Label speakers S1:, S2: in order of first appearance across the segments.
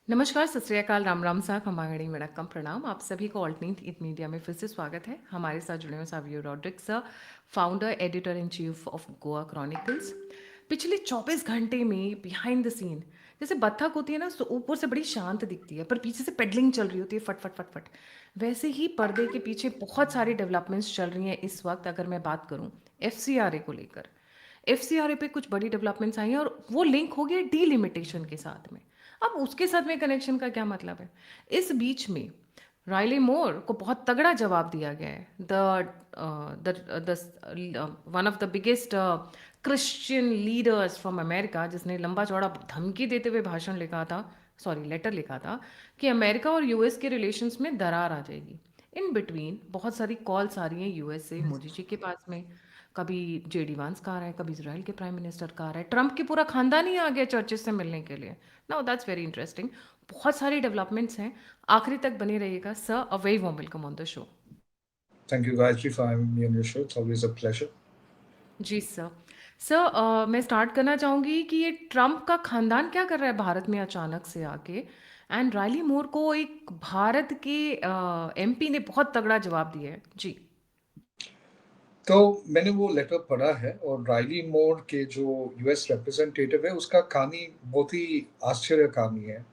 S1: नमस्कार, सत श्री अकाल, राम राम सा, खमागणी वणक्कम, प्रणाम। आप सभी को ऑल्टरनेट मीडिया में फिर से स्वागत है। हमारे साथ जुड़े हुए Savio Rodrigues sir, founder editor in chief of Goa Chronicles. पिछले 24 घंटे में बिहाइंड द सीन जैसे बत्तख होती है ना, ऊपर से बड़ी शांत दिखती है पर पीछे से पेडलिंग चल रही होती है, फट फट फट फट। वैसे ही पर्दे के पीछे बहुत सारी डेवलपमेंट्स चल रही हैं इस वक्त। अगर मैं बात करूं एफसीआरए को लेकर, एफसीआरए पे कुछ बड़ी डेवलपमेंट्स आई हैं और वो लिंक हो गया डीलिमिटेशन के साथ में। अब उसके साथ में कनेक्शन का क्या मतलब है? इस बीच में राइली मोर को बहुत तगड़ा जवाब दिया गया है। The one of the biggest Christian leaders from America, जिसने लंबा चौड़ा धमकी देते हुए भाषण लिखा था, सॉरी लेटर लिखा था, कि अमेरिका और यूएस के रिलेशंस में दरार आ जाएगी। इन बिटवीन बहुत सारी कॉल्स आ रही हैं यूएस से मोदी जी के पास में। कभी जेडी वांस का आ रहा है, कभी इसराइल के प्राइम मिनिस्टर का आ रहा है, ट्रंप की पूरा खानदान ही आ गया चर्चेस से मिलने के लिए। Now that's very interesting. बहुत सारी डेवलपमेंट्स हैं। आखिरी तक बने रहिएगा sir. A very warm welcome on the show.
S2: Thank you, Gayatri, for having me on your show. It's always a pleasure.
S1: जी सर। सर, मैं स्टार्ट करना चाहूँगी कि ये ट्रंप का खानदान क्या कर रहा है भारत में अचानक से आके, एंड राइली मोर को एक भारत के एमपी ने बहुत तगड़ा जवाब दिया है जी।
S2: तो मैंने वो लेटर पढ़ा है और राइली मोर के जो यूएस रिप्रेजेंटेटिव है उसका कहानी बहुत ही आश्चर्य कहानी है।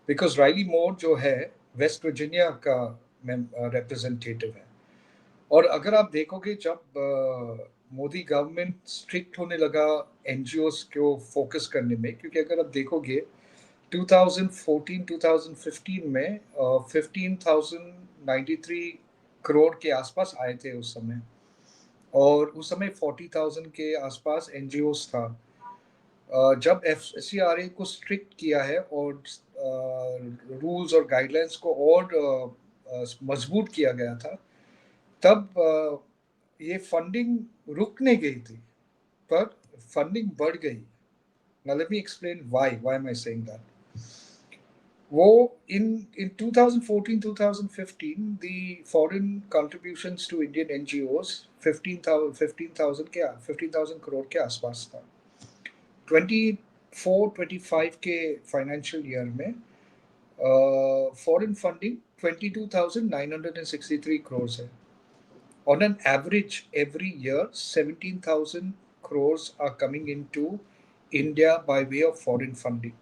S2: बिकॉज राइली मोर जो है वेस्ट वर्जीनिया का रिप्रेजेंटेटिव है। और अगर आप देखोगे जब मोदी गवर्नमेंट स्ट्रिक्ट होने लगा एनजीओस को फोकस करने में, क्योंकि अगर आप देखोगे 2014-2015 में 15,093 करोड़ के आसपास आए थे उस समय। और उस समय 40,000 के आसपास एनजीओस था। जब एफसीआरए को स्ट्रिक्ट किया है और रूल्स और गाइडलाइंस को और मजबूत किया गया था, तब ये फंडिंग रुक नहीं गई थी, पर फंडिंग बढ़ गई। Now let me explain why am I saying that. वो in 2014-2015 the foreign contributions to Indian NGOs 15,000 crore के आसपास था। 24-25 के फाइनेंशियल ईयर में फॉरेन फंडिंग 22,963 करोड़ है। On an average every year 17,000 crores are coming into India by way of foreign funding.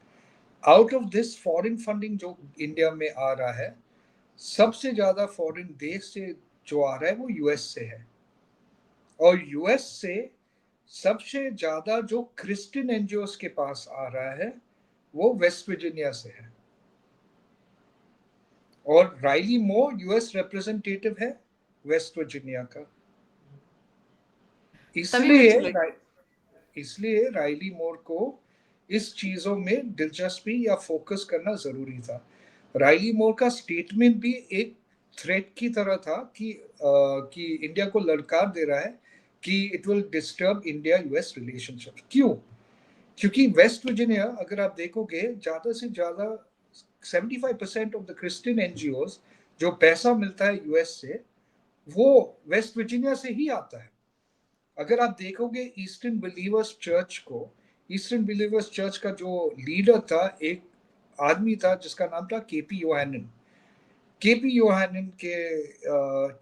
S2: Out of this foreign funding जो India में आ रहा है, सबसे ज्यादा फॉरेन देश से जो आ रहा है वो यूएस से है। और यूएस से सबसे ज्यादा जो क्रिश्चियन एनजीओस के पास आ रहा है वो वेस्ट वर्जीनिया से है। और राइली मोर यूएस रिप्रेजेंटेटिव है वेस्ट वर्जीनिया का।
S1: तभी
S2: इसलिए
S1: मुझे लगा।
S2: इसलिए राइली मोर को इस चीजों में दिलचस्पी या फोकस करना जरूरी था। राइली मोर का स्टेटमेंट भी एक थ्रेट की तरह था कि इंडिया को ललकार दे रहा है कि it will disturb India US relationship. क्यों? क्योंकि वेस्ट वर्जीनिया अगर आप देखोगे ज्यादा से ज्यादा 75% ऑफ द क्रिश्चियन एनजीओ जो पैसा मिलता है यूएस से, वो वेस्ट वर्जीनिया से ही आता है। अगर आप देखोगे ईस्टर्न बिलीवर्स चर्च को, ईस्टर्न बिलीवर्स चर्च का जो लीडर था, एक आदमी था जिसका नाम था केपी योहानन। केपी योहानन के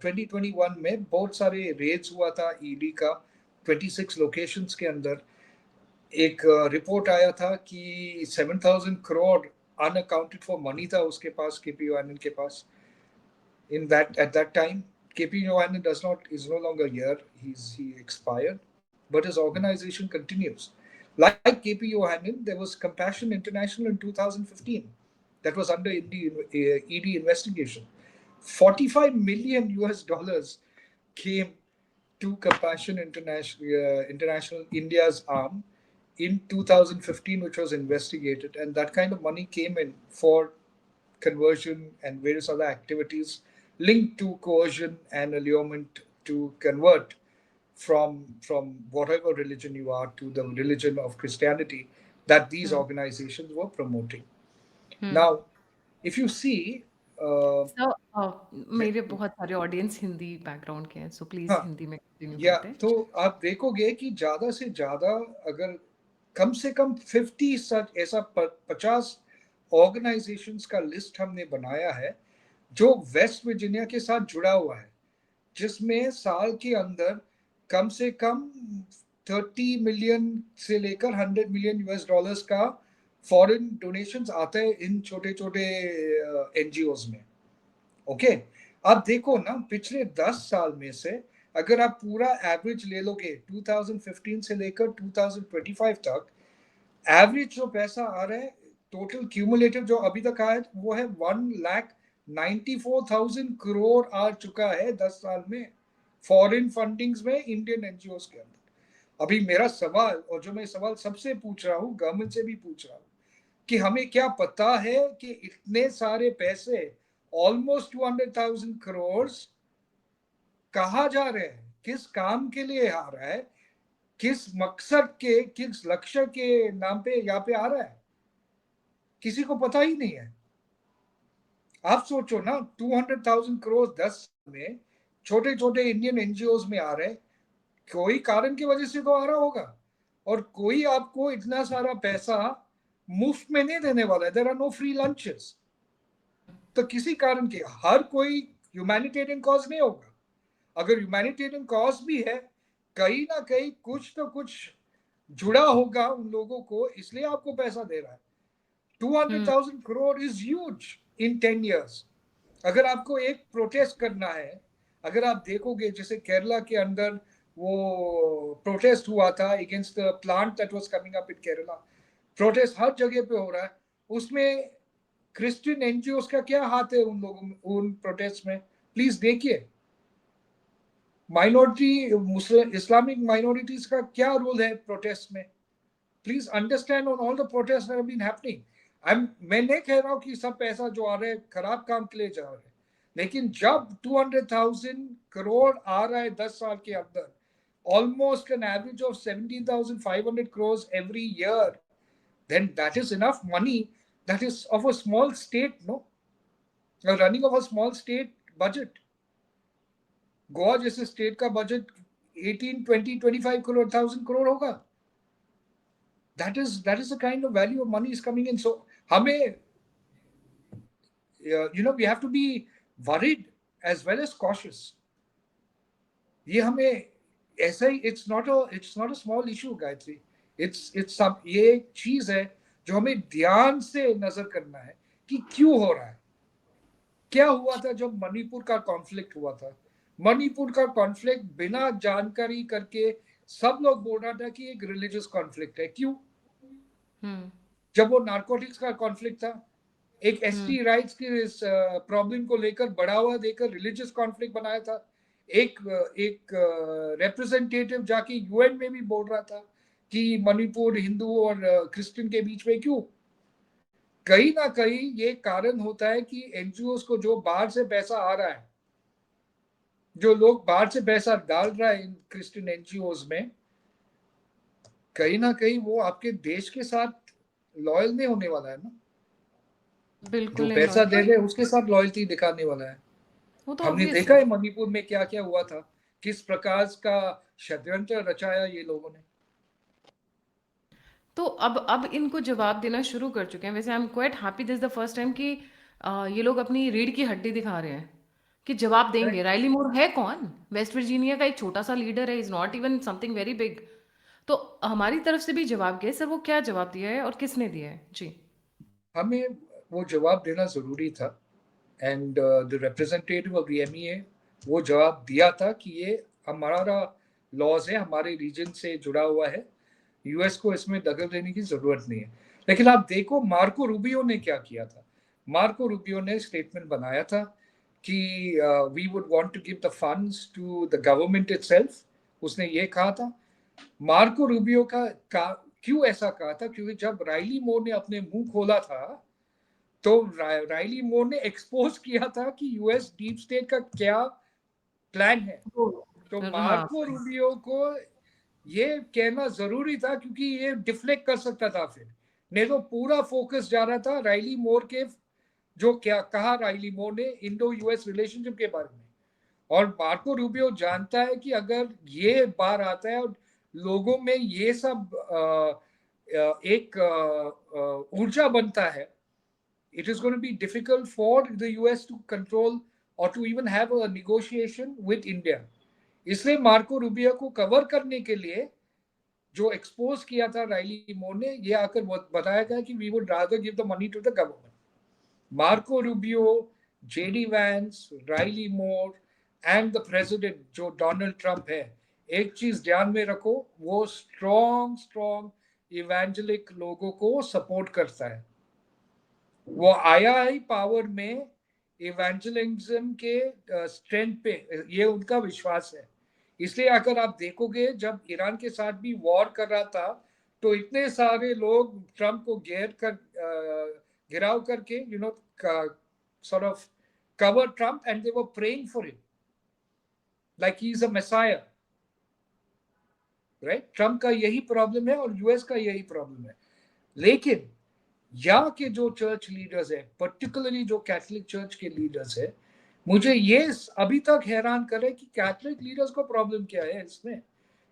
S2: 2021 में बहुत सारे रेड्स हुआ था ईडी का 26 लोकेशंस के अंदर। एक रिपोर्ट आया था कि 7,000 करोड़ अनअकाउंटेड फॉर मनी था उसके पास, केपी योहानन के पास। In that at that time, KP Johanan is no longer here. He expired, but his organization continues. Like KP Johanan, there was Compassion International in 2015 that was under ED investigation. 45 million US dollars came to Compassion International, India's arm, in 2015, which was investigated, and that kind of money came in for conversion and various other activities linked to coercion and allurement to convert from whatever religion you are to the religion of Christianity that these
S1: hmm.
S2: organizations were promoting.
S1: Hmm.
S2: Now, if you see, uh,
S1: sir, मेरे बहुत सारे audience Hindi background के हैं, so please
S2: हाँ,
S1: हिंदी में continue
S2: या
S1: करते हैं।
S2: तो आप देखोगे कि ज्यादा से ज्यादा, अगर कम से कम 50 सच ऐसा 50 ऑर्गेनाइजेशंस का लिस्ट हमने बनाया है जो वेस्ट वर्जीनिया के साथ जुड़ा हुआ है, जिसमें साल के अंदर कम से कम 30 मिलियन से लेकर 100 मिलियन यूएस डॉलर्स का फॉरेन डोनेशंस आते हैं इन छोटे छोटे एनजीओज में। ओके, अब देखो ना, पिछले 10 साल में से अगर आप पूरा एवरेज ले लोगे 2015 से लेकर 2025 तक, एवरेज जो पैसा आ रहा है, टोटल क्यूमुलेटिव जो अभी तक आया है, वो है 1,94,000 करोड़ आ चुका है 10 साल में फॉरेन फंडिंग्स में इंडियन एनजीओ के अंदर। अभी मेरा सवाल, और जो मैं सवाल सबसे पूछ रहा हूँ, गवर्नमेंट से भी पूछ रहा हूँ, कि हमें क्या पता है कि इतने सारे पैसे ऑलमोस्ट 200,000 करोड़ कहाँ जा रहे हैं, किस काम के लिए आ रहा है, किस मकसद के, किस लक्ष्य के नाम पे यहाँ पे आ रहा है, किसी को पता ही नहीं है। आप सोचो ना, 200,000 करोड़ 10 में छोटे छोटे इंडियन एनजीओ में आ रहे हैं, कोई कारण की वजह से तो आ रहा होगा, और कोई आपको इतना सारा पैसा मुफ्त में नहीं देने वाला है। There are no free lunches. तो किसी कारण के, हर कोई ह्यूमैनिटेरियन कॉज नहीं होगा। अगर ह्यूमैनिटेरियन कॉज भी है, कहीं ना कहीं कुछ तो कुछ जुड़ा होगा उन लोगों को, इसलिए आपको पैसा दे रहा है। 200,000 crore is huge in 10 years। अगर आपको एक प्रोटेस्ट करना है, अगर आप देखोगे जैसे केरला के अंदर वो प्रोटेस्ट हुआ था against the plant that was coming up in Kerala, protest हर जगह पे हो रहा है, उसमें क्रिश्चियन एनजीओ का क्या हाथ है उन लोगों में, उन प्रोटेस्ट में? प्लीज देखिए, माइनॉरिटी मुस्लिम इस्लामिक माइनॉरिटीज का क्या रोल है प्रोटेस्ट में? Please understand on all the protest that have been happening. मैं नहीं कह रहा हूँ कि सब पैसा जो आ रहा है खराब काम के लिए जा रहा है, लेकिन जब 200,000 करोड़ आ रहा है 10 साल के अंदर, almost an average of 17,500 crore every year, then that is enough money, that is of a small state, no, a running of a small state budget। Goa जैसे स्टेट का बजट 18, 20, 25 करोड़, 1,000 करोड़ होगा। that is the kind of value of money is coming in। So हमें, we have to be worried as well as cautious। ये हमें ऐसा ही, it's not a small issue Gayatri. it's सब, ये एक चीज है जो हमें ध्यान से नजर करना है कि क्यों हो रहा है। क्या हुआ था जब मणिपुर का कॉन्फ्लिक्ट हुआ था? मणिपुर का कॉन्फ्लिक्ट बिना जानकारी करके सब लोग बोल रहा था कि एक रिलीजियस कॉन्फ्लिक्ट है। क्यों? जब वो नारकोटिक्स का कॉन्फ्लिक्ट था, एक एसटी राइट्स की प्रॉब्लम को लेकर बढ़ावा देकर रिलीजियस कॉन्फ्लिक्ट बनाया था। एक एक रिप्रेजेंटेटिव जाके यूएन में भी बोल रहा था कि मणिपुर हिंदू और क्रिश्चियन के बीच में क्यों? कहीं ना कहीं ये कारण होता है कि एनजीओ को जो बाहर से पैसा आ रहा है, जो लोग बाहर से पैसा डाल रहा है इन क्रिश्चियन एनजीओ में, कहीं ना कहीं वो आपके देश के साथ लॉयल नहीं होने वाला है ना।
S1: बिल्कुल
S2: जो
S1: नहीं
S2: पैसा दे
S1: लॉयल।
S2: रहे उसके साथ लॉयल्टी दिखाने वाला है।
S1: वो तो
S2: हमने
S1: ऑब्वियस
S2: देखा
S1: है।
S2: है मणिपुर में क्या क्या हुआ था, किस प्रकार का षड्यंत्र रचाया ये लोगों ने।
S1: तो अब इनको जवाब देना शुरू कर चुके हैं। वैसे I am quite happy this the first time कि ये लोग अपनी रीढ़ की हड्डी दिखा रहे हैं कि जवाब देंगे। राइली मूर है कौन? वेस्ट वर्जीनिया का एक छोटा सा लीडर है, is not even something very big. तो हमारी तरफ से भी जवाब दिया सर, वो क्या जवाब दिया है और किसने दिया है जी?
S2: हमें वो जवाब देना जरूरी था, and the representative of the MEA वो जवाब दिया था कि ये हमारा लॉज है, हमारे रीजन से जुड़ा हुआ है, यूएस को इसमें दखल देने की जरूरत नहीं है। लेकिन आप देखो मार्को रूबियो ने क्या किया था। मार्को रूबियो ने स्टेटमेंट बनाया था कि we would want to give the funds to the government itself. उसने ये कहा था। मार्को रूबियो का क्यों ऐसा कहा था? क्योंकि जब राइली मोर ने अपने मुंह खोला था, तो राइली मोर ने एक्सपोज किया था कि यूएस डीप स्टेट का क्या प्लान है। तो
S1: हाँ।
S2: मार्को रूबियो को ये कहना जरूरी था, क्योंकि ये डिफ्लेक्ट कर सकता था फिर, नहीं तो पूरा फोकस जा रहा था राइली मोर के, जो क्या कहा राइली मोर ने इंडो यूएस रिलेशनशिप के बारे में। और मार्को रूबियो जानता है कि अगर ये बार आता है और लोगों में ये सब एक ऊर्जा बनता है it is going to be difficult for the US to control or to even have a negotiation with India. इसलिए मार्को रूबियो को कवर करने के लिए जो एक्सपोज किया था राइली मोर ने, ये आकर बताया गया कि we would rather give the money to the government. Marco Rubio, JD Vance, Riley Moore and the president जो डोनाल्ड ट्रंप है, एक चीज ध्यान में रखो, वो स्ट्रॉन्ग स्ट्रॉन्ग इवेंजलिक लोगों को सपोर्ट करता है. वो आया ही पावर में इवेंजलिज्म के स्ट्रेंथ पे, ये उनका विश्वास है. इसलिए अगर आप देखोगे जब ईरान के साथ भी वॉर कर रहा था तो इतने सारे लोग ट्रम्प को घिराव करके sort of cover Trump and they were praying for him like he is a messiah, right? Trump का यही प्रॉब्लम है और यूएस का यही प्रॉब्लम है. लेकिन यहाँ के जो चर्च लीडर्स है, पर्टिकुलरली जो कैथोलिक चर्च के लीडर्स है, मुझे ये अभी तक हैरान करे कि कैथोलिक लीडर्स को प्रॉब्लम क्या है इसमें.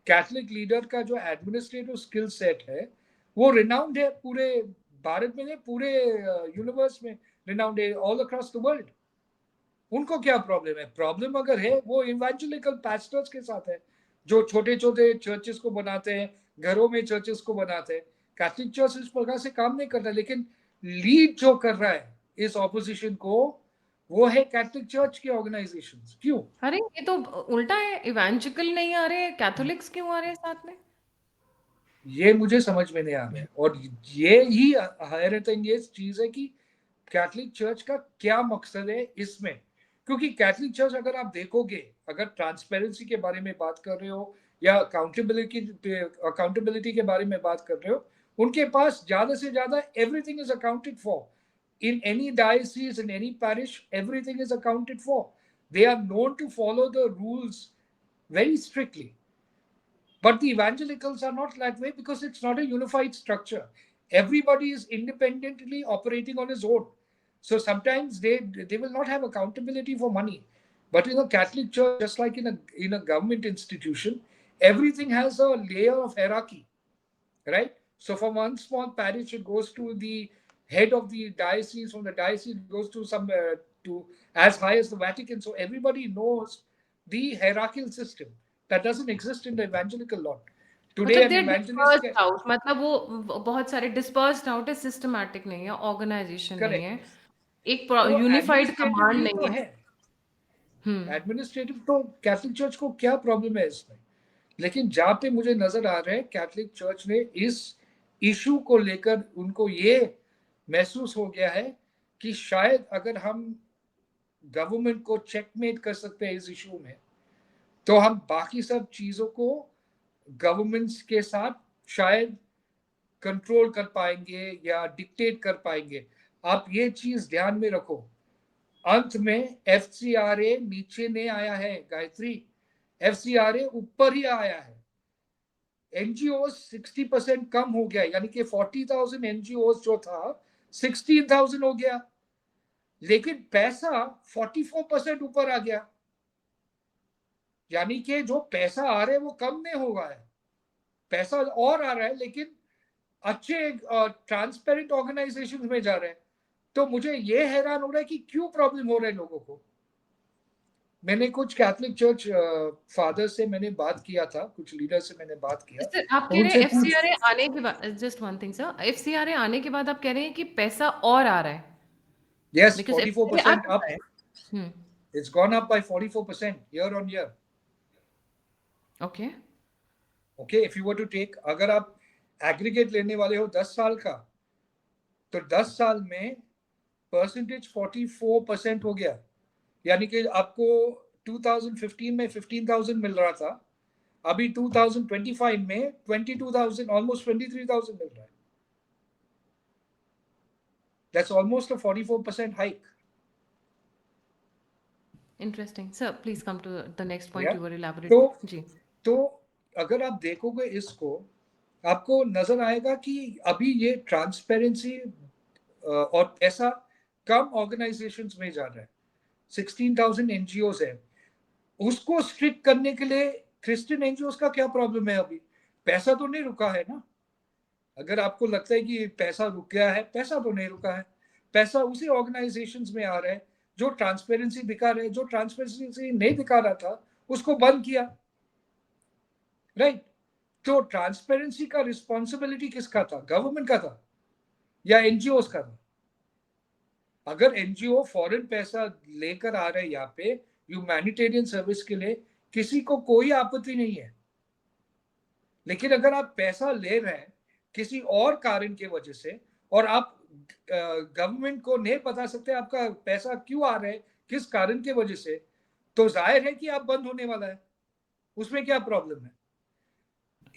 S2: कैथोलिक लीडर का जो एडमिनिस्ट्रेटिव स्किल सेट है वो रिनाउंड है, पूरे भारत में नहीं, पूरे यूनिवर्स में रिनाउंड है, ऑल अक्रॉस द वर्ल्ड. उनको क्या प्रॉब्लम है? प्रॉब्लम अगर है वो इवेंजेलिकल पास्टर्स के साथ है जो छोटे छोटे चर्चेस को बनाते हैं, घरों में चर्चेस को बनाते हैं. कैथोलिक चर्च इस प्रकार से काम नहीं करता, लेकिन लीड जो कर रहा है इस ऑपोजिशन को वो है कैथोलिक चर्च के ऑर्गेनाइजेशंस. क्यों?
S1: अरे ये तो उल्टा है, इवेंजिकल नहीं आ रहे, कैथोलिक्स क्यों आ रहे हैं साथ में?
S2: ये मुझे समझ में नहीं आ रहा है. और ये ही हैरतअंगेज ये चीज है कि कैथोलिक चर्च का क्या मकसद है इसमें. क्योंकि कैथोलिक चर्च अगर आप देखोगे, अगर ट्रांसपेरेंसी के बारे में बात कर रहे हो या अकाउंटेबिलिटी के बारे में बात कर रहे हो, उनके पास ज्यादा से ज्यादा everything is accounted for. in any diocese, in any parish, everything is accounted for. They are known to follow the rules very strictly. But the evangelicals are not that way because it's not a unified structure. Everybody is independently operating on his own. So sometimes they will not have accountability for money. But in a Catholic church, just like in a government institution, everything has a layer of hierarchy, right? So from one small parish, it goes to the head of the diocese. From the diocese, it goes to some to as high as the Vatican. So everybody knows the hierarchical system that doesn't exist in the evangelical lot. Today,
S1: मतलब
S2: an
S1: they
S2: evangelist
S1: dispersed out, मतलब वो बहुत सारे dispersed out है, systematic नहीं है, organisation नहीं है,
S2: correct.
S1: एक
S2: तो
S1: यूनिफाइड कमांड
S2: एडमिनिस्ट्रेटिवली तो
S1: नहीं है.
S2: है.
S1: हम्म.
S2: एडमिनिस्ट्रेटिव तो कैथोलिक चर्च को क्या प्रॉब्लम है इसमें. लेकिन जहां पे मुझे नजर आ रहा है कैथोलिक चर्च ने इस इशू को लेकर उनको ये महसूस हो गया है कि शायद अगर हम गवर्नमेंट को चेकमेट कर सकते हैं इस इशू में, तो हम बाकी सब चीजों को गवर्नमेंट्स के साथ शायद कंट्रोल कर पाएंगे या डिक्टेट कर पाएंगे. आप ये चीज ध्यान में रखो. अंत में एफसीआरए नीचे नहीं आया है गायत्री, एफसीआरए ऊपर ही आया है. एनजीओ 60% कम हो गया, यानी कि 40,000 एनजीओ जो था 16,000 हो गया. लेकिन पैसा 44% ऊपर आ गया, यानी कि जो पैसा आ रहा है वो कम नहीं होगा है, पैसा और आ रहा है, लेकिन अच्छे ट्रांसपेरेंट ऑर्गेनाइजेशन में जा रहे हैं. तो मुझे ये हैरान हो रहा है कि क्यों प्रॉब्लम हो रहा है लोगों को. मैंने कुछ कैथोलिक चर्च फादर से मैंने बात किया था, कुछ लीडर से मैंने बात किया,
S1: सर आप
S2: तो
S1: कह रहे
S2: उनसे
S1: हैं
S2: पूछ.
S1: एफसीआरए आने के बाद, just one thing sir, FCRA आने के बाद आप कह रहे हैं कि पैसा और आ रहा है,
S2: यस,
S1: बिकॉज एफसीआरए आ
S2: 44%
S1: चुका
S2: अप.
S1: है. हम्म.
S2: It's gone up by 44% year on year.
S1: Okay.
S2: Okay, if you were to take, अगर आप एग्रीगेट लेने वाले हो 10 साल का, तो 10 साल में परसेंटेज 44% हो गया. यानी कि आपको 2015 में 15,000 मिल रहा था, अभी 2025 में 22,000, ऑलमोस्ट 23,000 मिल रहा है. That's almost a 44% hike.
S1: Interesting sir, please come to the next point
S2: Yeah.
S1: You were
S2: तो
S1: इलैबोरेटिंग जी.
S2: तो अगर आप देखोगे इसको, आपको नजर आएगा कि अभी ये ट्रांसपेरेंसी और पैसा कम ऑर्गेनाइजेशंस में जा रहा है. 16,000 एनजीओस है, उसको स्ट्रिक्ट करने के लिए क्रिश्चियन एनजीओस का क्या प्रॉब्लम है. अभी पैसा तो नहीं रुका है ना. अगर आपको लगता है कि पैसा रुक गया है, पैसा तो नहीं रुका है. पैसा उसी ऑर्गेनाइजेशंस में आ रहा है जो ट्रांसपेरेंसी दिखा रहे हैं। जो ट्रांसपेरेंसी नहीं दिखा रहा था उसको बंद किया, राइट? तो ट्रांसपेरेंसी का रिस्पॉन्सिबिलिटी किसका था? गवर्नमेंट का था या एनजीओ का था? अगर एनजीओ फॉरेन पैसा लेकर आ रहे हैं यहाँ पे ह्यूमैनिटेरियन सर्विस के लिए, किसी को कोई आपत्ति नहीं है। लेकिन अगर आप पैसा ले रहे हैं किसी और कारण की वजह से और आप गवर्नमेंट को नहीं बता सकते आपका पैसा क्यों आ रहा है, किस कारण की वजह से, तो जाहिर है कि आप बंद होने वाला है। उसमें क्या प्रॉब्लम है?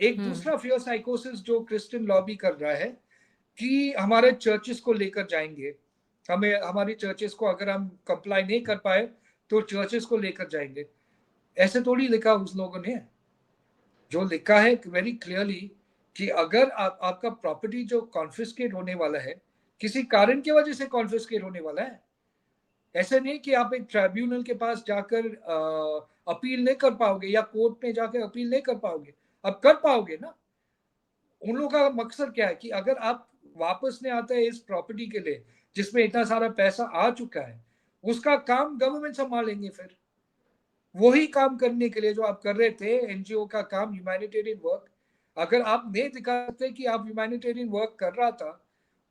S2: एक दूसरा फियर साइकोसिस जो क्रिश्चियन लॉबी कर रहा है कि हमारे चर्चेस को लेकर जाएंगे, हमें हमारी चर्चेस को अगर हम कंप्लाई नहीं कर पाए तो चर्चेस को लेकर जाएंगे। ऐसे थोड़ी लिखा उस लोगों ने। जो लिखा है वेरी क्लियरली कि अगर आपका प्रॉपर्टी जो कॉन्फिस्केट होने वाला है किसी कारण की वजह से कॉन्फिस्केट होने वाला है, ऐसे नहीं कि आप एक ट्राइब्यूनल के पास जाकर अपील नहीं कर पाओगे या कोर्ट में जाकर अपील नहीं कर पाओगे। अब कर पाओगे ना। उन लोगों का मकसद क्या है कि अगर आप वापस नहीं आते हैं इस प्रॉपर्टी के लिए जिसमें इतना सारा पैसा आ चुका है, उसका काम गवर्नमेंट संभालेंगे। फिर वही काम करने के लिए जो आप कर रहे थे, एनजीओ का काम, ह्यूमैनिटेरियन वर्क, अगर आप नहीं दिखाते कि आप ह्यूमैनिटेरियन वर्क कर रहा था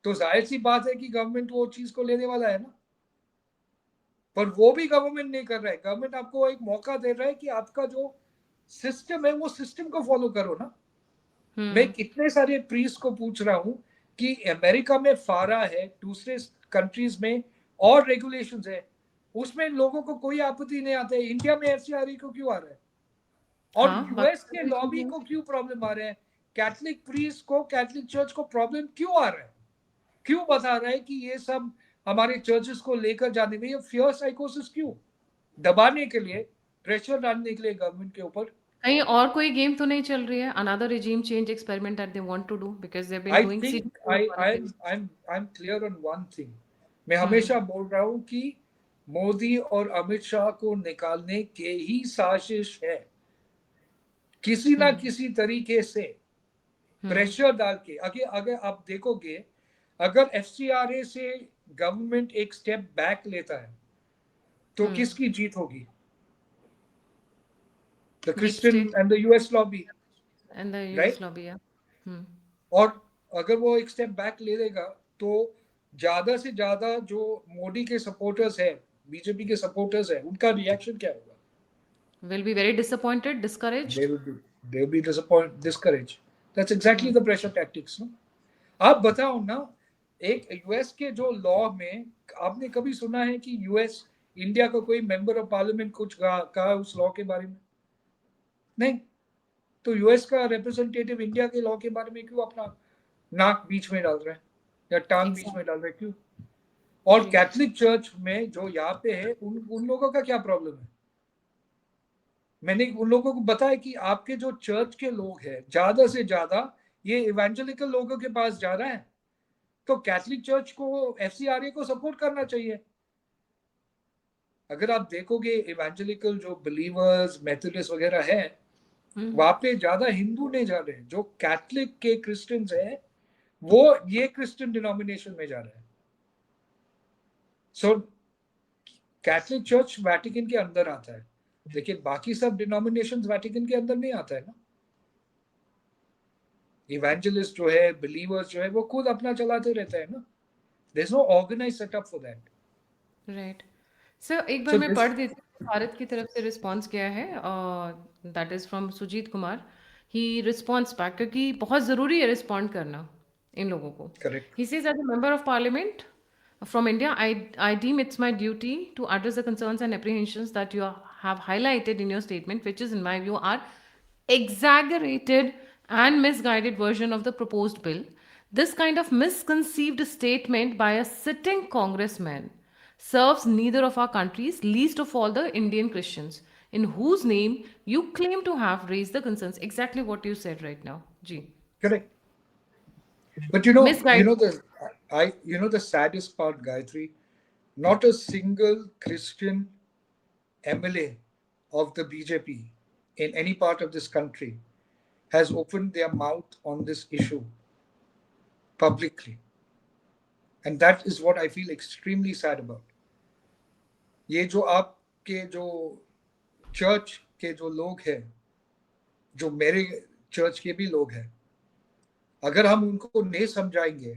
S2: तो जाहिर सी बात है कि गवर्नमेंट वो चीज को लेने वाला है ना। पर वो भी गवर्नमेंट नहीं कर रहा है। गवर्नमेंट आपको एक मौका दे रहा है कि आपका जो सिस्टम है वो सिस्टम को फॉलो करो ना। मैं कितने सारे प्रीस्ट को पूछ रहा हूँ कि अमेरिका में फारा है, दूसरे कंट्रीज में और रेगुलेशंस है, उसमें लोगों को कोई आपत्ति नहीं आता है। इंडिया में एफसीआरए को क्यों आ रहा है? और
S1: हाँ,
S2: यूएस
S1: बाकी
S2: के
S1: सारी
S2: लॉबी
S1: चीज़ें।
S2: को क्यों प्रॉब्लम आ रहे हैं? कैथलिक प्रीस्ट को, कैथलिक चर्च को प्रॉब्लम क्यों आ रहा है? क्यों बता रहा है कि ये सब हमारे चर्चेस को लेकर जाने में ये फियर साइकोसिस क्यों? दबाने के लिए, प्रेशर डालने के लिए गवर्नमेंट के ऊपर।
S1: कहीं और कोई गेम तो नहीं चल रही है? Another regime change experiment that they want to do because they've been
S2: I
S1: doing
S2: think
S1: seriously with politics.
S2: I am clear on one thing. मैं
S1: हुँ,
S2: हमेशा बोल रहा हूं कि मोदी और अमित शाह को निकालने के ही साजिश है, किसी
S1: हुँ,
S2: ना किसी तरीके से
S1: हुँ,
S2: प्रेशर डाल के। अगर अगर आप देखोगे, अगर एफसीआरए से गवर्नमेंट एक स्टेप बैक लेता है तो
S1: हुँ।
S2: किसकी जीत होगी? The
S1: deep
S2: Christian
S1: state
S2: and the US lobby,
S1: and the US
S2: right?
S1: Lobby या। हुँ,
S2: और अगर वो एक स्टेप बैक ले लेगा तो ज्यादा से ज्यादा जो मोदी के सपोर्टर्स है, बीजेपी के सपोर्टर्स है, उनका रिएक्शन क्या होगा?
S1: will be very disappointed,
S2: they
S1: discouraged.
S2: will be they will be disappointed, discouraged. That's exactly
S1: hmm,
S2: the pressure tactics, no? आप बताओ ना, एक यूएस के जो लॉ में आपने कभी सुना है कि यूएस इंडिया का कोई मेंबर ऑफ पार्लियामेंट कुछ कहा उस लॉ के बारे में? नहीं। तो यूएस का रिप्रेजेंटेटिव इंडिया के लॉ के बारे में क्यों अपना नाक बीच में डाल रहे हैं या टांग बीच में
S1: एग्ज़ैक्ट
S2: डाल रहे हैं? क्यों? और
S1: जी।
S2: कैथलिक चर्च में जो यहाँ पे है उन लोगों का क्या प्रॉब्लम है? मैंने उन लोगों को बताया कि आपके जो चर्च के लोग हैं ज्यादा से ज्यादा ये इवेंजेलिकल लोगों के पास जा रहा है, तो कैथलिक चर्च को, एफसीआरए को सपोर्ट करना चाहिए। अगर आप देखोगे इवेंजेलिकल जो बिलीवर्स मेथोडिस्ट वगैरह है,
S1: हुँ,
S2: वहां पे ज्यादा हिंदू नहीं जा रहे हैं। जो कैथलिक के क्रिश्चियंस है वो ये क्रिश्चियन डिनोमिनेशन में जा रहे हैं। सो कैथलिक चर्च वैटिकन के अंदर आता है, लेकिन बाकी सब डिनोमिनेशंस वैटिकन के अंदर नहीं आता है ना। इवेंजलिस्ट जो है, बिलीवर्स जो है, वो खुद अपना चलाते रहते हैं ना। There is no organize setup for that.
S1: Right. Sir एक बार
S2: सो
S1: मैं
S2: दिस
S1: पढ़ देती हूँ, भारत की तरफ से रिस्पॉन्स गया है, that is from Sujit Kumar. He response back, क्योंकि बहुत ज़रूरी है रिस्पॉन्ड करना इन लोगों को।
S2: Correct.
S1: He says as a member of parliament from India, I deem it's my duty to address the concerns and apprehensions that you have highlighted in your statement, which is, in my view, are exaggerated and misguided version of the proposed bill. This kind of misconceived statement by a sitting congressman serves neither of our countries, least of all the Indian Christians, in whose name you claim to have raised the concerns. Exactly what you said right now. Ji.
S2: Correct. But
S1: Misguided.
S2: you know the saddest part, Gayatri, not a single Christian MLA of the BJP in any part of this country has opened their mouth on this issue publicly. And that is what I feel extremely sad about. ये जो आपके जो church के जो लोग हैं, जो मेरे चर्च के भी लोग हैं, अगर हम उनको नहीं समझाएंगे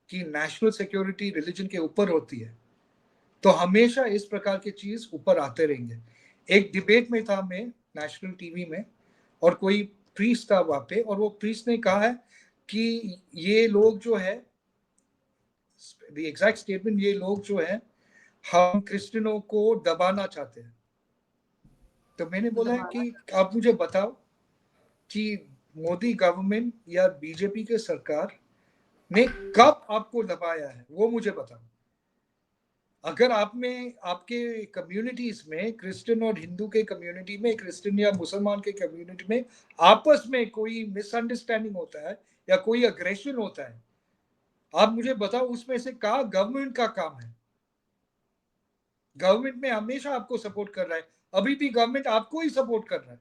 S2: कि नेशनल सिक्योरिटी रिलीजन के ऊपर होती है, तो हमेशा इस प्रकार की चीज ऊपर आते रहेंगे। एक डिबेट में था मैं नेशनल टीवी में, और कोई प्रीस्ट था वहां पे, और वो प्रीस्ट ने कहा है कि ये लोग जो है, द एग्जैक्ट स्टेटमेंट, ये लोग जो है हम क्रिश्चियनों को दबाना चाहते हैं। तो मैंने बोला है
S1: दबाना।
S2: कि आप मुझे बताओ कि मोदी गवर्नमेंट या बीजेपी के सरकार ने कब आपको दबाया है, वो मुझे बताओ। अगर आप में आपके कम्युनिटीज में, क्रिश्चियन और हिंदू के कम्युनिटी में, क्रिश्चियन या मुसलमान के कम्युनिटी में आपस में कोई मिसअंडरस्टैंडिंग होता है या कोई अग्रेशन होता है, आप मुझे बताओ उसमें से कहा गवर्नमेंट का काम है। गवर्नमेंट में हमेशा आपको सपोर्ट कर रहा है, अभी भी गवर्नमेंट आपको ही सपोर्ट कर रहा है।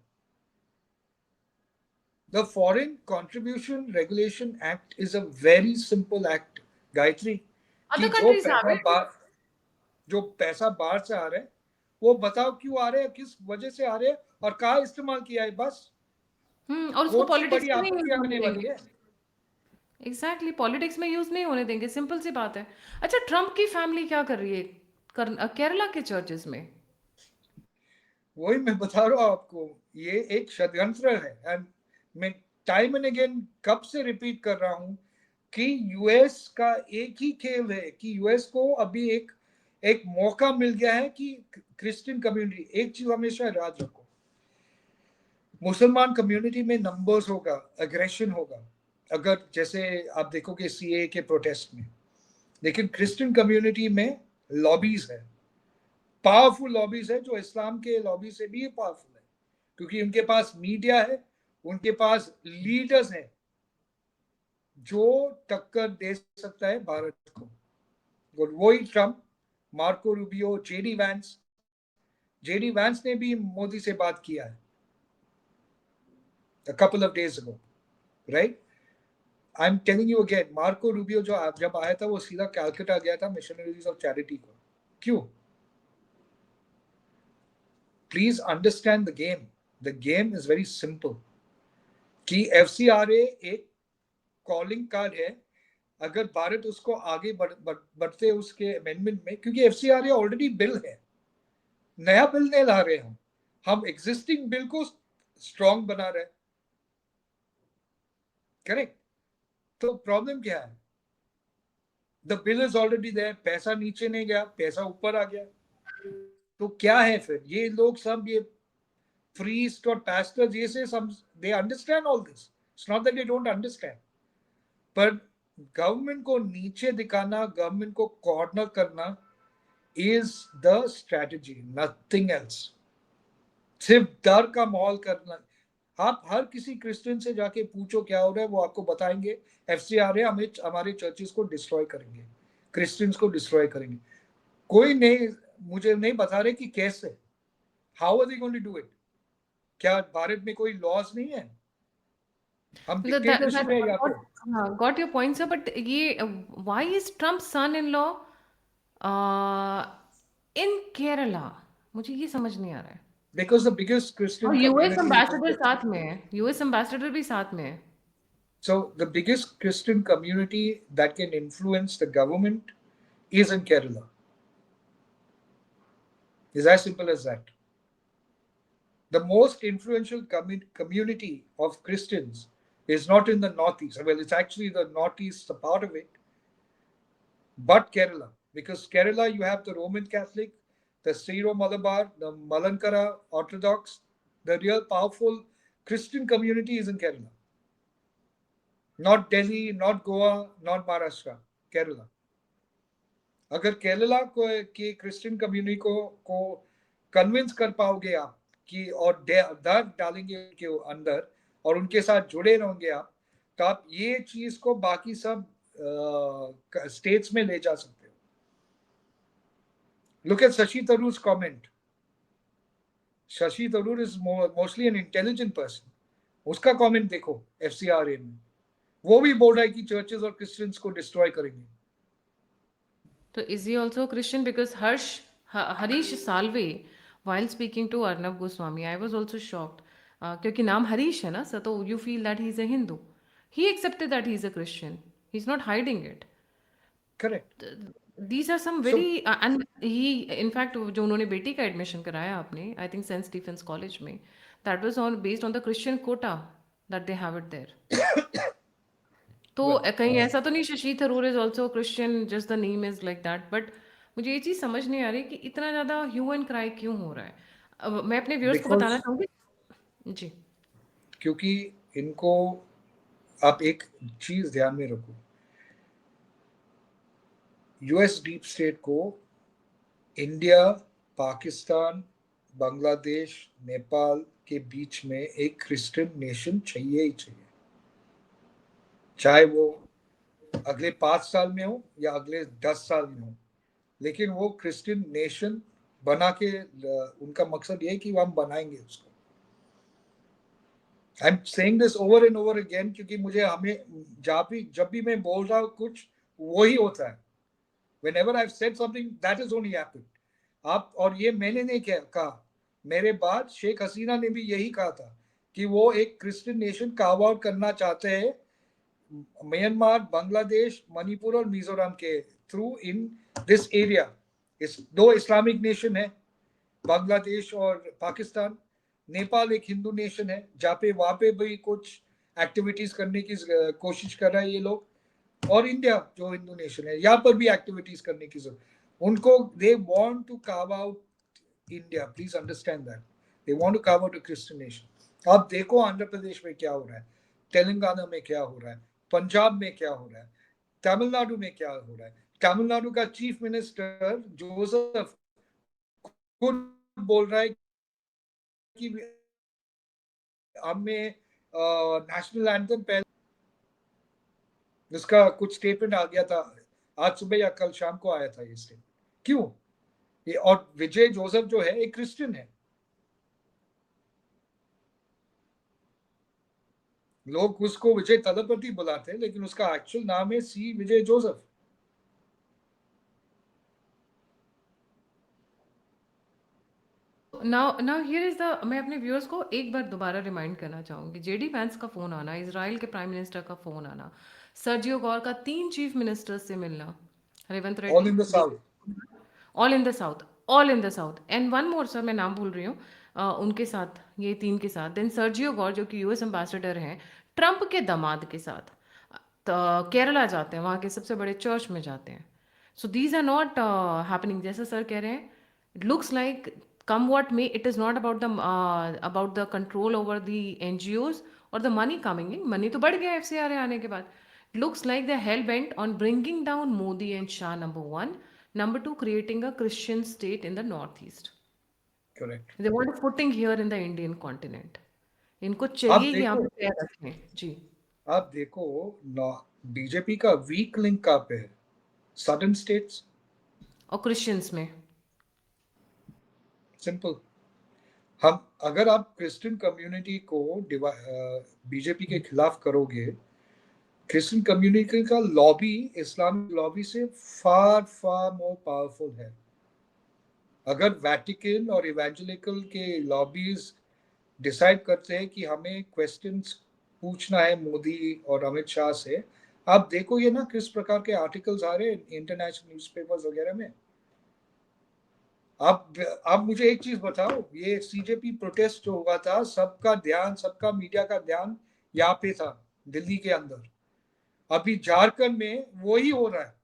S2: The foreign contribution regulation act is a very simple act, Gayatri, कि
S1: अदर कंट्रीज हैव इट।
S2: जो पैसा बाहर से आ रहा है, वो बताओ क्यों आ रहे हैं, किस वजह से आ रहे हैं, और कहाँ इस्तेमाल किया है, बस।
S1: और उसको
S2: कौन सी
S1: पॉलिटिक्स
S2: बड़ी
S1: में नहीं
S2: आपत्ति
S1: यूज होने
S2: आने
S1: देंगे।
S2: वाली है?
S1: एग्जैक्टली, पॉलिटिक्स में यूज नहीं होने देंगे, सिंपल सी बात है। अच्छा, ट्रम्प की फैमिली क्या कर रही है केरला के चर्चेस में?
S2: वही मैं बता रहा हूँ आपको, ये एक षड्यंत्र है। एंड मैं टाइम एंड अगेन कब से रिपीट कर रहा हूँ कि यूएस का एक ही खेल है कि यूएस को अभी एक एक मौका मिल गया है कि क्रिश्चियन कम्युनिटी, एक चीज हमेशा याद रखो, मुसलमान कम्युनिटी में नंबर्स होगा, अग्रेशन होगा, अगर जैसे आप देखोगे सीए के प्रोटेस्ट में, लेकिन क्रिश्चियन कम्युनिटी में लॉबीज है, पावरफुल लॉबीज है, जो इस्लाम के लॉबी से भी पावरफुल है, क्योंकि उनके पास मीडिया है, उनके पास लीडर्स हैं जो टक्कर दे सकता है भारत को। और वही Trump, Marco Rubio, JD vents ने भी मोदी से बात किया है a couple of days ago, right? I am telling you again, Marco Rubio जो जब आया था वो सीधा कैलकटा गया था मिशनरीज ऑफ चैरिटी को। क्यों? Please understand the game. The game is very simple, कि एफसीआरए एक कॉलिंग कार्ड है। अगर भारत उसको आगे बढ़ते उसके अमेंडमेंट में, क्योंकि एफसीआरए ऑलरेडी बिल है, नया बिल नहीं ला रहे हम एग्जिस्टिंग बिल को स्ट्रॉन्ग बना रहे। करेक्ट। तो प्रॉब्लम क्या है? The bill is already there, पैसा नीचे नहीं गया, पैसा ऊपर आ गया। तो क्या है फिर, ये लोग सब, ये प्रीस्ट और पास्टर्स, ये से सब, they understand all this, it's not that they don't understand, पर गवर्नमेंट को नीचे दिखाना, गवर्नमेंट को कॉर्नर करना is the strategy, nothing else. सिर्फ डर का माहौल करना। आप हर किसी क्रिश्चियन से जाके पूछो क्या हो रहा है, वो आपको बताएंगे एफसीआरए हमें हमारे चर्चेस को डिस्ट्रॉय करेंगे, क्रिश्चियंस को डिस्ट्रॉय करेंगे। कोई नहीं, मुझे नहीं बता रहे कि कैसे, how are they going to do it. क्या भारत में कोई लॉज नहीं है? हम डिक्टेटरशिप है यहाँ पे?
S1: Got your point sir, but ये why is Trump son in law in Kerala? मुझे ये समझ नहीं आ रहा है।
S2: बिकॉज द बिगेस्ट क्रिश्चियन
S1: और US
S2: community is in
S1: ambassador
S2: Kerala.
S1: साथ में है, यूएस एम्बेसडर भी साथ में है।
S2: So the biggest Christian community that can influence the government is in Kerala. It's as simple as that. The most influential community of Christians is not in the Northeast. Well, it's actually the Northeast, a part of it, but Kerala. Because Kerala, you have the Roman Catholic, the Syro Malabar, the Malankara Orthodox. The real powerful Christian community is in Kerala. Not Delhi, not Goa, not Maharashtra. Kerala. अगर केरला को की Christian community को convince कर पाओगे आप कि, और डर डालेंगे उनके अंदर और उनके साथ जुड़े रहोगे आप, तो आप ये चीज को बाकी सब स्टेट्स में ले जा सकते हो। Look at Shashi Tharoor comment. Shashi Tharoor is mostly an intelligent person. उसका कमेंट देखो एफसीआरए में, वो भी बोल रहा है कि चर्चेस और क्रिश्चियंस को डिस्ट्रॉय करेंगे।
S1: So is he also a Christian? Because Harish Salve, while speaking to Arnab Goswami, I was also shocked. क्योंकि नाम हरीश है ना सर, तो you feel that he is a Hindu. He accepted that he is a Christian. He's not hiding it.
S2: Correct.
S1: These are some
S2: so
S1: very and he in fact जो उन्होंने बेटी का admission कराया आपने I think Saint Stephen's College में, that was on based on the Christian quota that they have it there. तो
S2: well,
S1: कहीं ऐसा तो नहीं Shashi Tharoor is also Christian, just the name is like that. But मुझे ये चीज़ समझ नहीं आ रही कि इतना ज़्यादा ह्यू एंड क्राई क्यों हो रहा है. अब मैं अपने व्यूअर्स को
S2: बिकॉज
S1: बताना चाहूँगी. जी.
S2: क्योंकि इनको, आप एक चीज ध्यान में रखो, यूएस डीप स्टेट को इंडिया, पाकिस्तान, बांग्लादेश, नेपाल के बीच में एक क्रिश्चियन नेशन चाहिए ही चाहिए, चाहे वो अगले 5 साल में हो या अगले 10 साल में हो. लेकिन वो क्रिश्चियन नेशन बना के उनका मकसद ये है कि हम बनाएंगे उसको. I am saying this over and over again, क्योंकि मुझे हमें जब भी मैं बोल रहा हूँ कुछ वही होता है. Whenever I've said something, that has only happened. आप, और ये मैंने नहीं कहा, मेरे बाद शेख हसीना ने भी यही कहा था कि वो एक क्रिश्चियन नेशन कार्व आउट करना चाहते हैं म्यांमार, बांग्लादेश, मणिपुर और मिजोरम के थ्रू इन दिस एरिया. इस दो इस्लामिक नेशन है, बांग्लादेश और पाकिस्तान. नेपाल एक हिंदू नेशन है, जहाँ पे वहां पे भी कुछ एक्टिविटीज करने की कोशिश कर रहे हैं ये लोग. और इंडिया जो हिंदू नेशन है, यहाँ पर भी एक्टिविटीज करने की जरूरत. उनको, they want to carve out India, please understand that. They want to carve out a Christian nation. आप देखो आंध्र प्रदेश में क्या हो रहा है, तेलंगाना में क्या हो रहा है, पंजाब में क्या हो रहा है, तमिलनाडु में क्या हो रहा है. तमिलनाडु का चीफ मिनिस्टर जोसेफ खुद बोल रहा है कि हमें नेशनल एंथम पहले, जिसका कुछ स्टेटमेंट आ गया था आज सुबह या कल शाम को आया था ये स्टेटमेंट. क्यों ये? और विजय जोसेफ जो है एक क्रिश्चियन है. लोग उसको विजय तलपति बुलाते हैं, लेकिन उसका एक्चुअल नाम है C Vijay Joseph.
S1: Now here is the, मैं अपने व्यूअर्स को एक बार दोबारा रिमाइंड करना चाहूँगी. जेडी वैंस का फ़ोन आना, इसराइल के प्राइम मिनिस्टर का फ़ोन आना, सर्जियो गौर का 3 चीफ मिनिस्टर्स से मिलना, Revanth
S2: all
S1: Reddy,
S2: in the south.
S1: All in the south, all in the south and one more sir, मैं नाम भूल रही हूँ. उनके साथ, ये 3 के साथ, देन सर्जियो गौर जो कि यूएस एम्बेसडर हैं, ट्रंप के दामाद के साथ, तो केरला जाते हैं, वहाँ के सबसे बड़े चर्च में जाते हैं. So these are not happening, जैसा सर कह रहे हैं. It looks like come what may, it is not about the control over the NGOs or the money coming in. Money तो बढ़ गया FCRA आने के बाद. Looks like they're hell bent on bringing down Modi and Shah, number one. Number two, creating a Christian state in the northeast.
S2: Correct.
S1: They want a footing here in the Indian continent. इनको
S2: आप
S1: चाहिए कि यहाँ
S2: देखो,
S1: पे पैर रखें जी.
S2: आप देखो, बीजेपी का वीक लिंक कहाँ पे है? Southern states.
S1: और क्रिश्चियंस में.
S2: सिंपल. हम, अगर आप क्रिश्चियन कम्युनिटी को बीजेपी के खिलाफ करोगे, क्रिश्चियन कम्युनिटी का लॉबी इस्लामिक लॉबी से फार फार मोर पावरफुल है. अगर वैटिकन और इवेंजेलिकल के लॉबीज डिसाइड करते हैं कि हमें क्वेश्चंस पूछना है मोदी और अमित शाह से, आप देखो ये ना किस प्रकार के आर्टिकल्स आ रहे हैं इंटरनेशनल न्यूज़पेपर्स वगैरह में. आप मुझे एक चीज बताओ, ये सीजेपी प्रोटेस्ट जो हुआ था, सबका ध्यान, सबका मीडिया का ध्यान यहाँ पे था, दिल्ली के अंदर. अभी झारखंड में वही हो रहा है.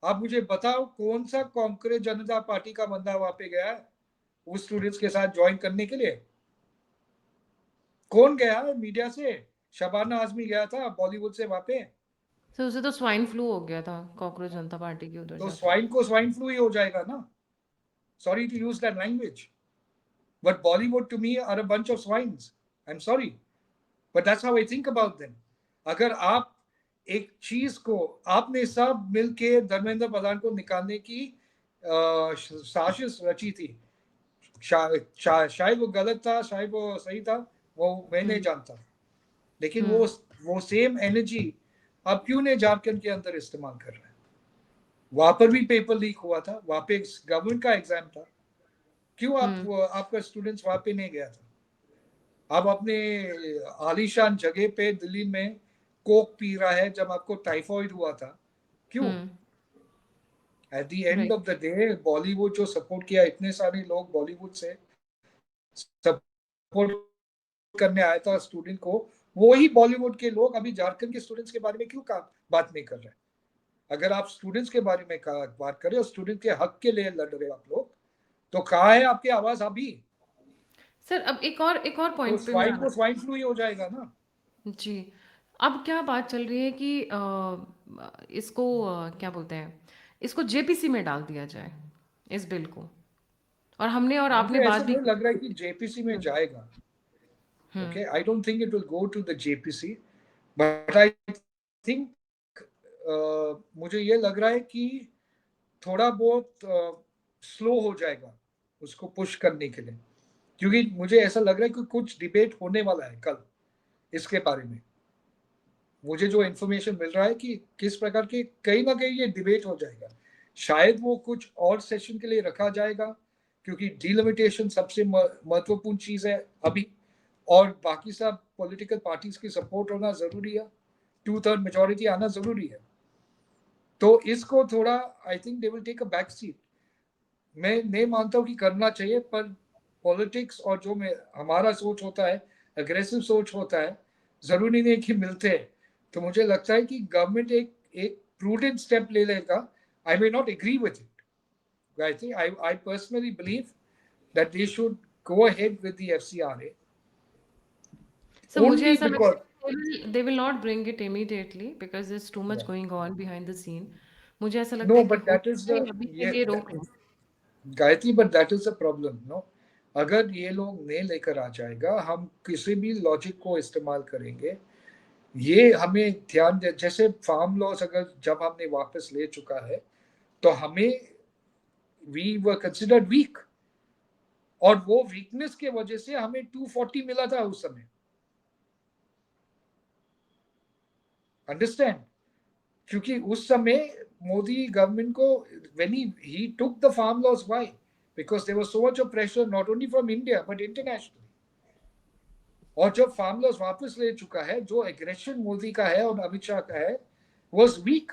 S2: आप मुझे बताओ कौन सा कांग्रेस जनता पार्टी का बंदा वहां पे गया है उस स्टूडेंट्स के साथ ज्वाइन करने के लिए? कौन गया है मीडिया से? शबाना आजमी गया था बॉलीवुड से वहां पे.
S1: तो उसे तो स्वाइन फ्लू हो गया था कॉकरोच जनता पार्टी के उधर
S2: तो
S1: जाके.
S2: स्वाइन को स्वाइन फ्लू ही हो जाएगा ना. Sorry to use that language, but Bollywood to me are a bunch of swines. I am sorry, but that's how I think about them. अगर आप एक चीज को, आपने सब मिलके धर्मेंद्र प्रधान को निकालने की साजिश रची थी. शायद वो गलत था, शायद वो सही था, वो मैं नहीं
S1: हम्म.
S2: जानता. लेकिन
S1: हम्म.
S2: वो सेम एनर्जी आप क्यों नहीं झारखंड के अंदर इस्तेमाल कर रहे हैं? वहां पर भी पेपर लीक हुआ था, वहां पे गवर्नमेंट का एग्जाम था, क्यों
S1: हम्म।
S2: आपका स्टूडेंट्स वहां पे नहीं गया था? आप अपने आलीशान जगह पे दिल्ली में कोक पी रहा है जब आपको टाइफॉइड हुआ था, क्यों?
S1: Hmm.
S2: At the end
S1: right.
S2: Of the day Bollywood जो सपोर्ट किया, इतने सारे लोग बॉलीवुड से सपोर्ट करने आया था स्टूडेंट को, वो ही बॉलीवुड के लोग अभी झारखंड के स्टूडेंट्स के बारे में क्यों बात नहीं कर रहे? अगर आप स्टूडेंट्स के बारे में बात करें और स्टूडेंट के हक के लिए लड़ रहे हो आप लोग, तो कहाँ है आपकी आवाज अभी?
S1: सर अब एक और
S2: तो
S1: पॉइंट पे मैं
S2: स्वाइन
S1: आना।
S2: को स्वाइन फ्लू ही हो जाएगा ना।
S1: जी। अब क्या बात चल रही है कि इसको क्या बोलते हैं, इसको जेपीसी में डाल दिया जाए, इस बिल को। और हमने और
S2: मुझे
S1: आपने बात
S2: ऐसा
S1: भी
S2: नहीं लग रहा है कि जेपीसी में
S1: हम्म।
S2: जाएगा।
S1: Hmm.
S2: Okay, I don't think it will go to the JPC, but I think मुझे ये लग रहा है कि थोड़ा बहुत स्लो हो जाएगा उसको पुश करने के लिए, क्योंकि मुझे ऐसा लग रहा है कि कुछ डिबेट होने वाला है कल इसके बारे में। मुझे जो इन्फॉर्मेशन मिल रहा है कि किस प्रकार के कहीं ना कहीं ये डिबेट हो जाएगा, शायद वो कुछ और सेशन के लिए रखा जाएगा, क्योंकि डिलिमिटेशन सबसे महत्वपूर्ण चीज है अभी, और बाकी सब पॉलिटिकल पार्टीज की सपोर्ट होना जरूरी है, 2/3 मेजोरिटी आना जरूरी है। तो इसको थोड़ा I think they will take a back seat. मैं नहीं मानता हूँ कि करना चाहिए, पर पॉलिटिक्स और जो में हमारा सोच होता है, अग्रेसिव सोच होता है, जरूरी नहीं कि मिलते हैं। तो मुझे लगता है कि गवर्नमेंट एक एक प्रूडेंट स्टेप ले लेगा। I may not agree with it, I think I personally believe that they should go ahead with the FCRA
S1: so मुझे
S2: only
S1: ऐसा लगता
S2: because
S1: है they will not bring it immediately because there's too much
S2: yeah.
S1: Going on behind the scene. मुझे ऐसा लगता
S2: No,
S1: है कि
S2: but
S1: हो
S2: that is
S1: सकता
S2: the
S1: है अभी के
S2: yeah,
S1: लिए रोक लो।
S2: Gayatri, but that is the problem no. अगर ये लोग नहीं लेकर आ जाएगा, हम किसी भी लॉजिक को इस्तेमाल करेंगे, ये हमें ध्यान दे, जैसे फार्म लॉस अगर जब हमने वापस ले चुका है, तो हमें वी वर कंसिडर्ड वीक, और वो वीकनेस के वजह से हमें 240 मिला था उस समय, अंडरस्टैंड? क्योंकि उस समय मोदी गवर्नमेंट को when he took the farm laws, why? Because there was so much of pressure not only from India but internationally. और जब फार्म लॉस वापस ले चुका है, जो एग्रेशन मोदी का है और अमित शाह का है, वॉज वीक,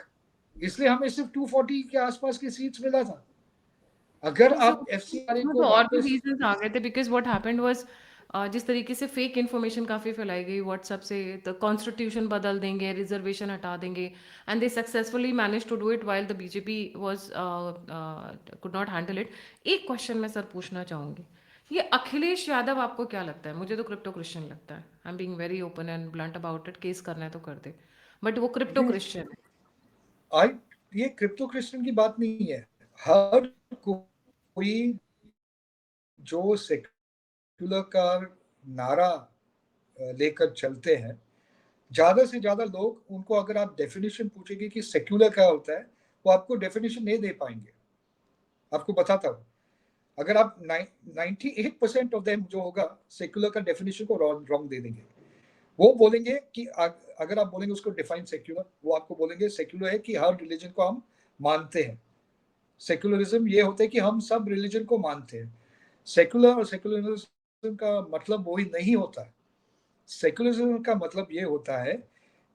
S2: इसलिए हमें सिर्फ 240 के आसपास की सीट्स मिला था। अगर
S1: नहीं सो
S2: आप एफसीआरए
S1: उसमें
S2: को
S1: तो और भी
S2: वापस,
S1: रीजंस आ गए थे बिकॉज व्हाट हैपेंड वाज जिस तरीके से फेक इन्फॉर्मेशन काफ़ी फैलाई गई व्हाट्सएप से, तो कॉन्स्टिट्यूशन बदल देंगे, रिजर्वेशन हटा देंगे, and they successfully manage to do it while the BJP was could not handle it. एक क्वेश्चन मैं सर पूछना चाहूँगी, ये अखिलेश यादव आपको क्या लगता है? मुझे तो क्रिप्टो क्रिश्चियन लगता है। I am being very open and blunt about it, case करना है तो कर दे, बट वो क्रिप्टो
S2: ये
S1: क्रिश्चियन है।
S2: आई ये क्रिप्टो क्रिस्टन की बात नहीं है। हर कोई जो सेक्युलर का नारा लेकर चलते हैं, ज्यादा से ज्यादा लोग उनको अगर आप डेफिनेशन पूछेंगे कि सेक्युलर क्या होता है, वो आपको डेफिनेशन नहीं दे पाएंगे। आपको बताता हूँ, अगर आप 98% ऑफ देम जो होगा सेक्युलर का डेफिनेशन को रॉन्ग दे देंगे। वो बोलेंगे कि अगर आप बोलेंगे उसको डिफाइन सेक्युलर, वो आपको बोलेंगे सेक्युलर है कि हर रिलीजन को हम मानते हैं। सेक्युलरिज्म ये होता है कि हम सब रिलीजन को मानते हैं। सेक्युलर और सेक्युलरिज्म का मतलब वही नहीं होता है। सेक्युलरिज्म का मतलब ये होता है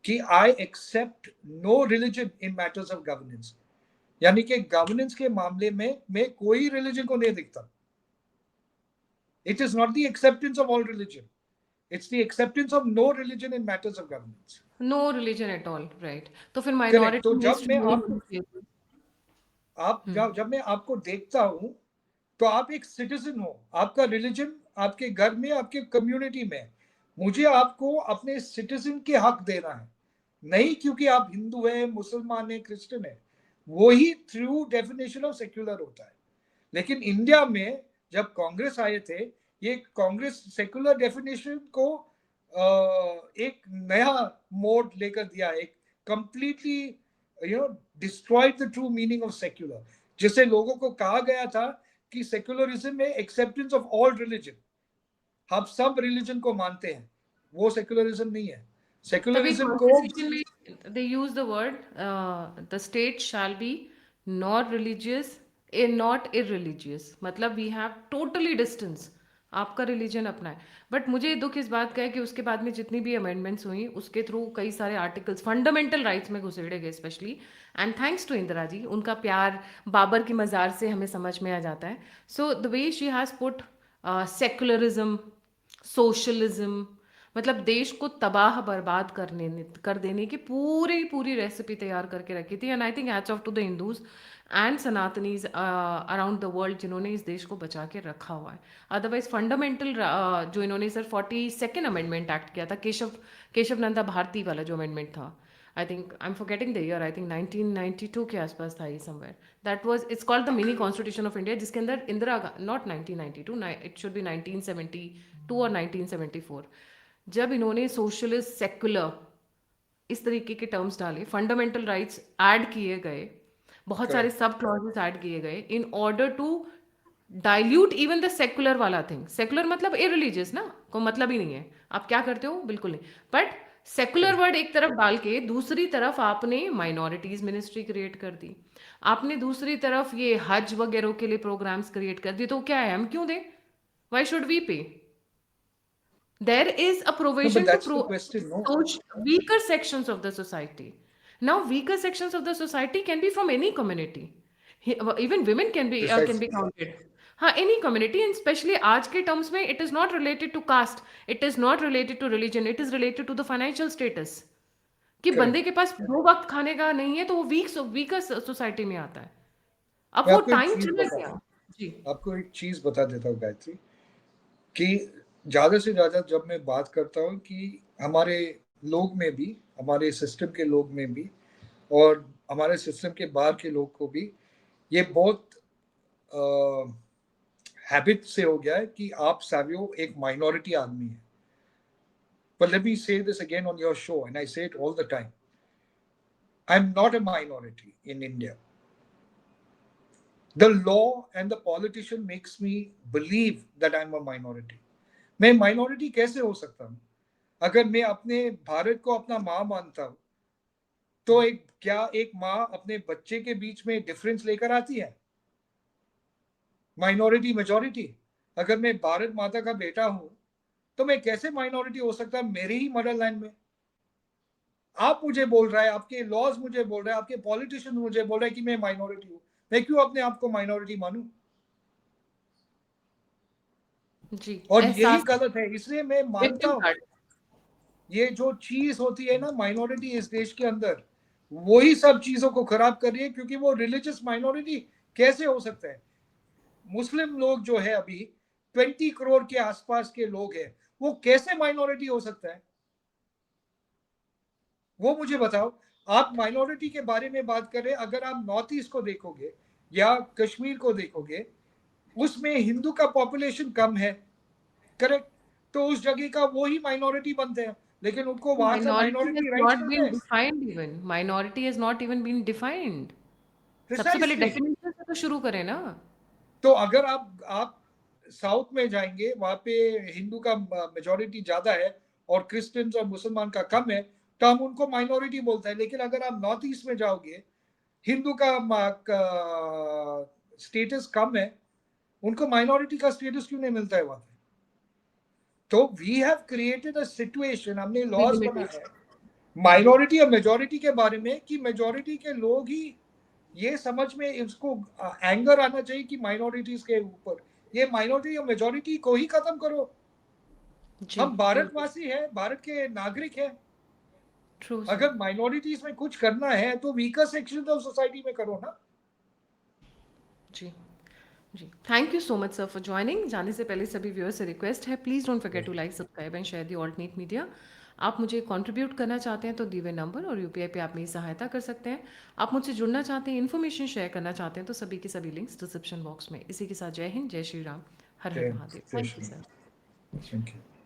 S2: कि I accept no religion in matters of governance, यानी कि गवर्नेंस के मामले में मैं कोई रिलीजन को नहीं दिखता। It is not the acceptance of all religion, it's the acceptance of no religion in matters of governance.
S1: No religion at all, right? तो फिर
S2: करेक्ट।
S1: माइनॉरिटी
S2: तो जब
S1: मिनिस्ट्री
S2: मैं
S1: नहीं
S2: आपको
S1: होनी चाहिए।
S2: आप
S1: हुँ।
S2: जब मैं आपको देखता हूं, तो आप एक सिटीजन हो, आपका रिलीजन आपके घर में, आपके कम्युनिटी में, मुझे आपको अपने सिटीजन के हक देना है, नहीं क्योंकि आप हिंदू है, मुसलमान है, क्रिश्चियन है। वही थ्रू डेफिनेशन ऑफ सेक्युलर होता है। लेकिन इंडिया में जब कांग्रेस आए थे, ये कांग्रेस सेक्युलर डेफिनेशन को एक नया मोड लेकर दिया, एक completely destroyed the true meaning of secular. जिसे लोगों को कहा गया था कि सेक्युलरिज्म में एक्सेप्टेंस ऑफ ऑल रिलीजन, हम सब रिलीजन को मानते हैं, वो सेक्युलरिज्म नहीं है।
S1: तभी
S2: सेक्युलरिज्म को
S1: कॉन्स्टिट्यूशन में they use the word the state shall be not religious a not irreligious, मतलब वी हैव टोटली डिस्टेंस। आपका रिलीजन अपना है। बट मुझे दुख इस बात का है कि उसके बाद में जितनी भी अमेंडमेंट्स हुई उसके थ्रू कई सारे आर्टिकल्स फंडामेंटल राइट्स में घुसेड़े गए specially. And thanks to Indira ji, उनका प्यार बाबर की मज़ार से हमें समझ में आ जाता है। So the way she has put secularism, socialism, मतलब देश को तबाह बर्बाद कर देने की पूरी पूरी रेसिपी तैयार करके रखी थी। And I think hats off to the Hindus and Sanatanis around the world जिन्होंने इस देश को बचा के रखा हुआ है। अदरवाइज फंडामेंटल जो इन्होंने सर 42nd अमेंडमेंट एक्ट किया था, केशव नंदा भारती वाला जो अमेंडमेंट था, आई think I am forgetting the year, I think 1992 के आसपास था ये somewhere. That was it's called the mini constitution of India, जिसके अंदर नॉट 1992, इट शुड बी 1972 और 1974। जब इन्होंने सोशलिस्ट सेक्युलर इस तरीके के टर्म्स डाले, फंडामेंटल राइट्स ऐड किए गए, बहुत सारे
S2: करेक्ट।
S1: सब क्लॉजेस ऐड किए गए in order to dilute even the secular वाला थिंग। सेक्युलर मतलब इरिलीजियस ना, को मतलब ही नहीं है आप क्या करते हो, बिल्कुल नहीं। But secular
S2: correct.
S1: वर्ड एक तरफ डाल के दूसरी तरफ आपने माइनॉरिटीज मिनिस्ट्री क्रिएट कर दी, आपने दूसरी तरफ ये हज वगैरह के लिए प्रोग्राम्स क्रिएट कर दिए। तो क्या है, हम क्यों दें? वाई शुड वी पे? There is a
S2: No, but
S1: provision to
S2: that's the question, no?
S1: weaker sections of the society. Now, weaker sections of the society can be from any community. Even women can be
S2: Precisely.
S1: counted. हाँ, any community, and especially आज के terms में it is not related to caste, it is not related to religion, it is related to the financial status. कि बंदे
S2: correct.
S1: के पास 2 वक्त खाने का नहीं है तो वो वीकर सोसाइटी में आता है। अब
S2: मैं
S1: वो
S2: आपको एक
S1: टाइम
S2: चीज
S1: चला
S2: बता
S1: गया। जी।
S2: आपको एक चीज बता देता हूँ गायत्री, कि ज्यादा से ज्यादा जब मैं बात करता हूँ कि हमारे लोग में भी, हमारे सिस्टम के लोग में भी, और हमारे सिस्टम के बाहर के लोग को भी ये बहुत हैबिट से हो गया है कि आप सावियो एक माइनॉरिटी आदमी है। But let me say this again on your show, and I say it all the time. I'm not a minority in India. The law and the politician makes me believe that I'm a minority. मैं minority कैसे हो सकता हूँ? अगर मैं अपने भारत को अपना माँ मानता हूँ, तो एक माँ अपने बच्चे के बीच में डिफरेंस लेकर आती है? Minority majority? अगर मैं भारत माता का बेटा हूं, तो मैं कैसे माइनॉरिटी हो सकता मेरे ही मदरलैंड में? आप मुझे बोल रहा है, आपके लॉज मुझे बोल रहे हैं, आपके पॉलिटिशियन मुझे बोल रहे हैं कि मैं माइनॉरिटी हूं। मैं क्यों अपने आप को माइनॉरिटी मानूं?
S1: जी,
S2: और यही
S1: एहसास
S2: गलत है, इसलिए मैं मानता
S1: विक्टिम
S2: हूं
S1: कार्ड।
S2: ये जो चीज होती है ना माइनॉरिटी इस देश के अंदर, वही सब चीजों को खराब कर रही है। क्योंकि वो रिलीजियस माइनॉरिटी कैसे हो सकता है? मुस्लिम लोग जो है अभी 20 करोड़ के आसपास के लोग हैं, वो कैसे माइनॉरिटी हो सकता है? वो मुझे बताओ। आप माइनॉरिटी के बारे में बात कर रहे हैं, अगर आप नॉर्थ ईस्ट को देखोगे या कश्मीर को देखोगे, उसमें हिंदू का पॉपुलेशन कम है, करेक्ट? तो उस जगह का वो ही माइनॉरिटी बनते हैं, लेकिन उनको वहां से
S1: Minority has
S2: minority rights
S1: not
S2: मिलते
S1: been
S2: हैं।
S1: defined even. Minority has not even been defined. सबसे पहले
S2: प्रिसाइसली।
S1: डेफिनेशन से तो शुरू करें ना।
S2: तो अगर आप साउथ में जाएंगे, वहां पे हिंदू का मेजोरिटी ज्यादा है और क्रिश्चियंस और मुसलमान का कम है, तो हम उनको माइनॉरिटी बोलते हैं। लेकिन अगर आप नॉर्थ ईस्ट में जाओगे, हिंदू का स्टेटस कम है, उनको माइनॉरिटी का स्टेटस क्यों नहीं मिलता है वहां पे? तो we have created a situation, हमने लॉज बनाया
S1: Delimitation.
S2: है माइनॉरिटी और मेजोरिटी के बारे में, कि मेजोरिटी के लोग ही ये समझ में इसको एंगर आना चाहिए कि माइनॉरिटीज के ऊपर, ये माइनॉरिटी और मेजोरिटी को ही खत्म करो।
S1: जी,
S2: हम
S1: बिल्कुल।
S2: भारतवासी हैं, भारत के नागरिक हैं।
S1: True sir.
S2: अगर माइनॉरिटीज में कुछ करना है तो वीकर सेक्शन ऑफ सोसाइटी में करो ना।
S1: जी, जी। Thank you so much sir for joining. जाने से पहले सभी व्यूअर्स से रिक्वेस्ट है, please don't forget to like, subscribe and share the alternate media. आप मुझे कंट्रीब्यूट करना चाहते हैं तो दिए हुए नंबर और यूपीआई पे आप मेरी सहायता कर सकते हैं। आप मुझसे जुड़ना चाहते हैं, इन्फॉर्मेशन शेयर करना चाहते हैं तो सभी के सभी लिंक्स डिस्क्रिप्शन बॉक्स में। इसी के साथ जय हिंद, जय श्री राम, हर हर
S2: जय
S1: महादेव।
S2: जय
S1: thank you
S2: Shri
S1: sir.
S2: Ram. Thank you.